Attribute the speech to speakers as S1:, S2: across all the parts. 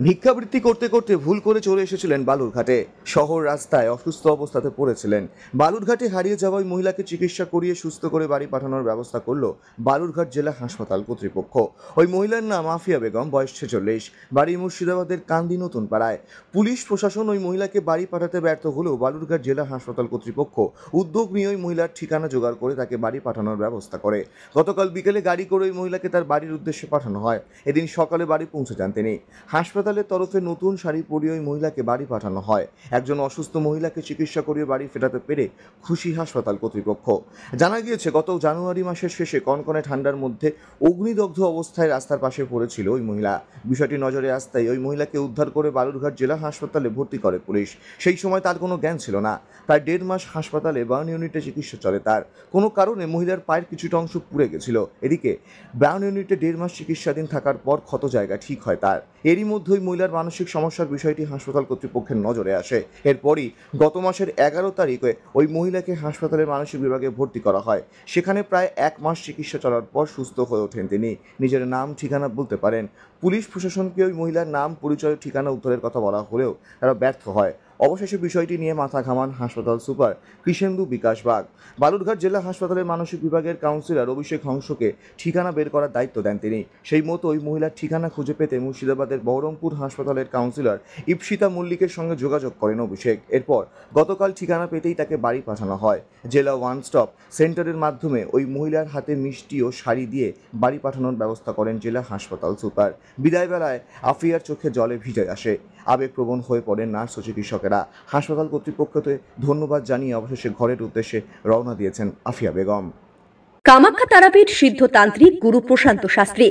S1: ভিক্ষাবৃত্তি করতে করতে ভুল করে চলে এসেছিলেন বালুরঘাটে। শহর রাস্তায় অসুস্থ অবস্থাতে পড়েছিলেন। বালুরঘাটে হারিয়ে যাওয়া ওই মহিলাকে চিকিৎসা করিয়ে সুস্থ করে বাড়ি পাঠানোর ব্যবস্থা করল বালুরঘাট জেলা হাসপাতাল কর্তৃপক্ষ। ওই মহিলার নাম আফিয়া বেগম, বয়স 46, বাড়ি মুর্শিদাবাদের কান্দি নতুন পাড়ায়। পুলিশ প্রশাসন ওই মহিলাকে বাড়ি পাঠাতে ব্যর্থ হলেও বালুরঘাট জেলা হাসপাতাল কর্তৃপক্ষ উদ্যোগ নিয়ে ওই মহিলার ঠিকানা জোগাড় করে তাকে বাড়ি পাঠানোর ব্যবস্থা করে। গতকাল বিকেলে গাড়ি করে ওই মহিলাকে তার বাড়ির উদ্দেশ্যে পাঠানো হয়। এদিন সকালে বাড়ি পৌঁছে যান তিনি। হাসপাতালের তরফে নতুন শাড়ি পরিয়ে ওই মহিলাকে বাড়ি পাঠানো হয়। একজন অসুস্থ মহিলাকে চিকিৎসা করিয়ে বাড়ি ফেরাতে পেরে খুশি হাসপাতাল কর্তৃপক্ষ। জানা গিয়েছে, গত জানুয়ারি মাসের শেষে কনকনে ঠান্ডার মধ্যে অগ্নিদগ্ধ অবস্থায় রাস্তার পাশে পড়েছিল ওই মহিলা। বিষয়টি নজরে আসতেই ওই মহিলাকে উদ্ধার করে বালুরঘাট জেলা হাসপাতালে ভর্তি করে পুলিশ। সেই সময় তার কোনো জ্ঞান ছিল না। প্রায় 1.5 মাস হাসপাতালে বার্ন ইউনিটে চিকিৎসা চলে তার। কোনো কারণে মহিলার পায়ের কিছুটা অংশ পুড়ে গেছিল। এদিকে বার্ন ইউনিটে 1.5 মাস চিকিৎসাধীন থাকার পর ক্ষত জায়গা ঠিক হয় তার। এরই মধ্যে ওই মহিলার মানসিক সমস্যার বিষয়টি হাসপাতাল কর্তৃপক্ষের নজরে আসে। এরপরই গত মাসের 11 তারিখে ওই মহিলাকে হাসপাতালের মানসিক বিভাগে ভর্তি করা হয়। সেখানে প্রায় 1 মাস চিকিৎসা চলার পর সুস্থ হয়ে ওঠেন তিনি। নিজের নাম ঠিকানা বলতে পারেন। পুলিশ প্রশাসনকে ওই মহিলার নাম, পরিচয়, ঠিকানা উদ্ধারের কথা বলা হলেও তারা ব্যর্থ হয়। অবশেষে বিষয়টি নিয়ে মাথা ঘামান হাসপাতাল সুপার কৃষেন্দু বিকাশ বাগ। বালুরঘাট জেলা হাসপাতালের মানসিক বিভাগের কাউন্সিলর অভিষেক হংসকে ঠিকানা বের করার দায়িত্ব দেন তিনি। সেই মতো ওই মহিলার ঠিকানা খুঁজে পেতে মুর্শিদাবাদের বহরমপুর হাসপাতালের কাউন্সিলর ইপসিতা মল্লিকের সঙ্গে যোগাযোগ করেন অভিষেক। এরপর গতকাল ঠিকানা পেতেই তাকে বাড়ি পাঠানো হয়। জেলা ওয়ান স্টপ সেন্টারের মাধ্যমে ওই মহিলার হাতে মিষ্টি ও শাড়ি দিয়ে বাড়ি পাঠানোর ব্যবস্থা করেন জেলা হাসপাতাল সুপার। বিদায়বেলায় আফিয়ার চোখে জলে ভিজে আসে। আবেগপ্রবণ হয়ে পড়েন নার্স ও চিকিৎসকেরা। হাসপাতাল কর্তৃপক্ষকে ধন্যবাদ জানিয়ে অবশেষে ঘরের উদ্দেশ্যে রওনা দিয়েছেন আফিয়া বেগম।
S2: কামাখ্যা তারাপীঠ সিদ্ধতান্ত্রিক গুরু প্রশান্ত শাস্ত্রী।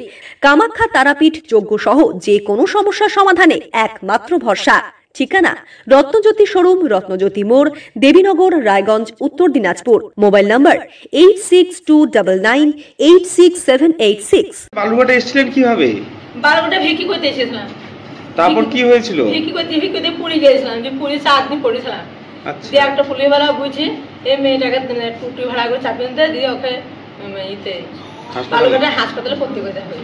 S2: কামাখ্যা তারাপীঠ যজ্ঞ সহ যে কোনো সমস্যার সমাধানে একমাত্র ভরসা। ঠিকানা: রত্নজ্যোতি শোরুম, রত্নজ্যোতি মোড়, দেবীনগর, রায়গঞ্জ, উত্তর দিনাজপুর। মোবাইল নম্বর 8629986786।
S3: বালুরঘাটে এসেছিলেন কিভাবে?
S4: বালুরঘাটে ভিক্ষি করতে এসেছিলাম।
S3: তারপর কি হয়েছিল?
S4: ভিক্ষি করতে পুরী গিয়েছিলাম, যে পুরী 4 দিন পড়েছিলাম। দিয়ে একটা পুলিশওয়ালা বুঝি এই মেয়েটাকে টুটি ভাড়া করে চাপিয়ে দিতে, দিয়ে ওকে বালুরঘাটে হাসপাতালে ভর্তি করতে হবে।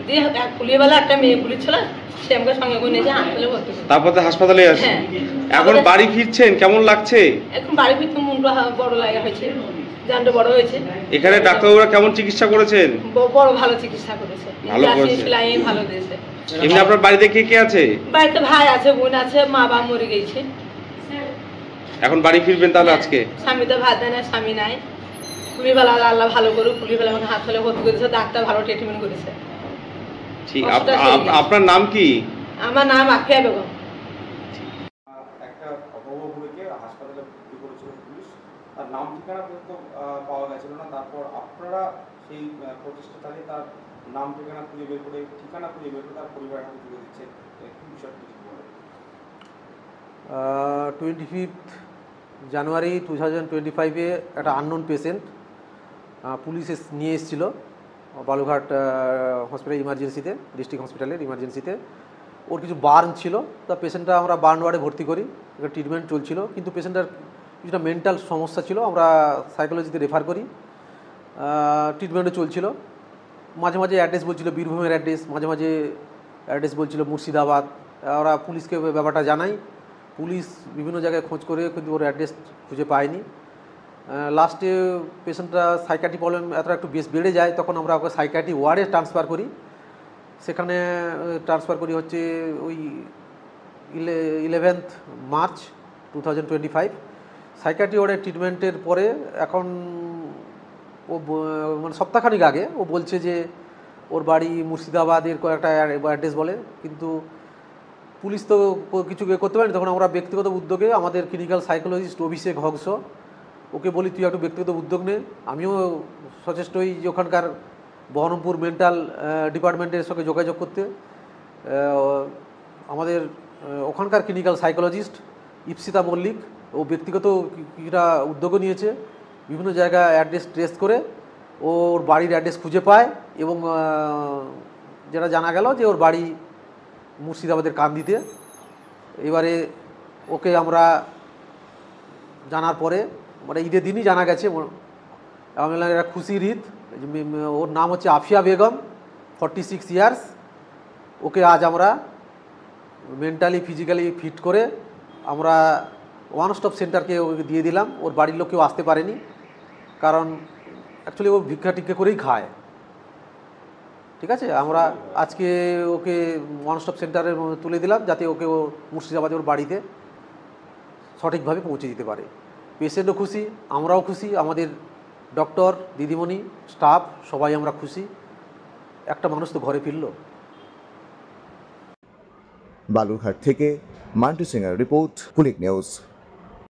S4: দিয়ে এক পুলিশওয়ালা, একটা মেয়ে পুলিশ ছিল, সে আমাকে সঙ্গে করে নিয়েছে হাসপাতালে ভর্তি করে।
S3: তারপর তো হাসপাতালে আসে। এখন বাড়ি ফিরছেন, কেমন লাগছে?
S4: এখন বাড়ি ফিরতে মনটা বড় লাগা হয়েছে, জানটা বড় হয়েছে।
S3: এখানে ডাক্তারবাবুরা কেমন চিকিৎসা করেছেন?
S4: বড় ভালো চিকিৎসা করেছে, ভালো করেছে, সেলাই ভালো দিয়েছে।
S3: এমনি আপনার বাড়িতে কে কে আছে?
S4: বাড়িতে ভাই আছে, বোন আছে, মা বাবা মরে গেছে।
S3: এখন বাড়ি ফিরবেন তাহলে আজকে?
S4: স্বামী তো ভাত দেয় না, স্বামী নাই। পুলিশওয়ালা আল্লাহ ভালো করুক, পুলিশওয়ালা আমাকে হাসপাতালে ভর্তি করেছে, ডাক্তার ভালো ট্রিটমেন্ট করেছে।
S3: ঠিক। আপনার নাম কি?
S4: আমার নাম আফিয়া বেগম।
S5: একটা অপরাধীকে হাসপাতালে ভর্তি করেছিল পুলিশ, তার নাম ঠিকানা পর্যন্ত পাওয়া গেছিল না। তারপর আপনারা সেই প্রচেষ্টা চালিয়ে তার নাম ঠিকানা খুঁজে বের করে, ঠিকানা খুঁজে বের করে তার পরিবারের হাতে তুলে দিচ্ছে। কি বিষয়টা কিছু বলেন?
S6: 25 জানুয়ারি 2025-এ একটা আননোন পেশেন্ট পুলিশ নিয়ে এসেছিল বালুরঘাট হসপিটাল ইমার্জেন্সিতে, ডিস্ট্রিক্ট হসপিটালের ইমার্জেন্সিতে। ওর কিছু বার্ন ছিল, তা পেশেন্টটা আমরা বার্ন ওয়ার্ডে ভর্তি করি। একটা ট্রিটমেন্ট চলছিল, কিন্তু পেশেন্টটার কিছুটা মেন্টাল সমস্যা ছিল, আমরা সাইকোলজিতে রেফার করি। ট্রিটমেন্টও চলছিল। মাঝে মাঝে অ্যাড্রেস বলছিল বীরভূমের অ্যাড্রেস, মাঝে মাঝে অ্যাড্রেস বলছিল মুর্শিদাবাদ। আমরা পুলিশকে ব্যাপারটা জানাই। পুলিশ বিভিন্ন জায়গায় খোঁজ করে কিন্তু ওর অ্যাড্রেস খুঁজে পায়নি। লাস্টে পেশেন্টটা সাইকাট্রি প্রবলেম এতটা একটু বেড়ে যায়, তখন আমরা ওকে সাইকাট্রি ওয়ার্ডে ট্রান্সফার করি। সেখানে ট্রান্সফার করি হচ্ছে ওই 11 মার্চ 2025। সাইকাট্রি ওয়ার্ডে ট্রিটমেন্টের পরে এখন ও মানে সপ্তাহখানিক আগে ও বলছে যে ওর বাড়ি মুর্শিদাবাদের কয়েকটা অ্যাড্রেস বলে, কিন্তু পুলিশ তো কিছু করতে পারেনি। তখন আমরা ব্যক্তিগত উদ্যোগে আমাদের ক্লিনিক্যাল সাইকোলজিস্ট অভিষেক হংস, ওকে বলি তুই একটু ব্যক্তিগত উদ্যোগ নে। আমিও সচেষ্ট হই যে ওখানকার বহরমপুর মেন্টাল ডিপার্টমেন্টের সঙ্গে যোগাযোগ করতে। আমাদের ওখানকার ক্লিনিক্যাল সাইকোলজিস্ট ইপসিতা মল্লিক ও ব্যক্তিগত কিছুটা উদ্যোগও নিয়েছে। বিভিন্ন জায়গায় অ্যাড্রেস ট্রেস করে ওর বাড়ির অ্যাড্রেস খুঁজে পায়, এবং যেটা জানা গেল যে ওর বাড়ি মুর্শিদাবাদের কান্দিতে। এবারে ওকে আমরা জানার পরে, মানে ঈদের দিনই জানা গেছে, এরা খুশির ঈদ। ওর নাম হচ্ছে আফিয়া বেগম, 46 ইয়ার্স। ওকে আজ আমরা মেন্টালি ফিজিক্যালি ফিট করে আমরা ওয়ান স্টপ সেন্টারকে ওকে দিয়ে দিলাম। ওর বাড়ির লোক কেউ আসতে পারেনি, কারণ অ্যাকচুয়ালি ও ভিক্ষা টিক্ষা করেই খায়। ঠিক আছে, আমরা আজকে ওকে ওয়ান স্টপ সেন্টারে তুলে দিলাম, যাতে ওকে ও মুর্শিদাবাদে ওর বাড়িতে সঠিকভাবে পৌঁছে দিতে পারে। পেশেন্টও খুশি, আমরাও খুশি, আমাদের ডক্টর, দিদিমণি, স্টাফ সবাই আমরা খুশি। একটা মানুষ তো ঘরে ফিরল।
S1: বালুরঘাট থেকে মান্টু সিংয়ের রিপোর্ট, কুলিক নিউজ।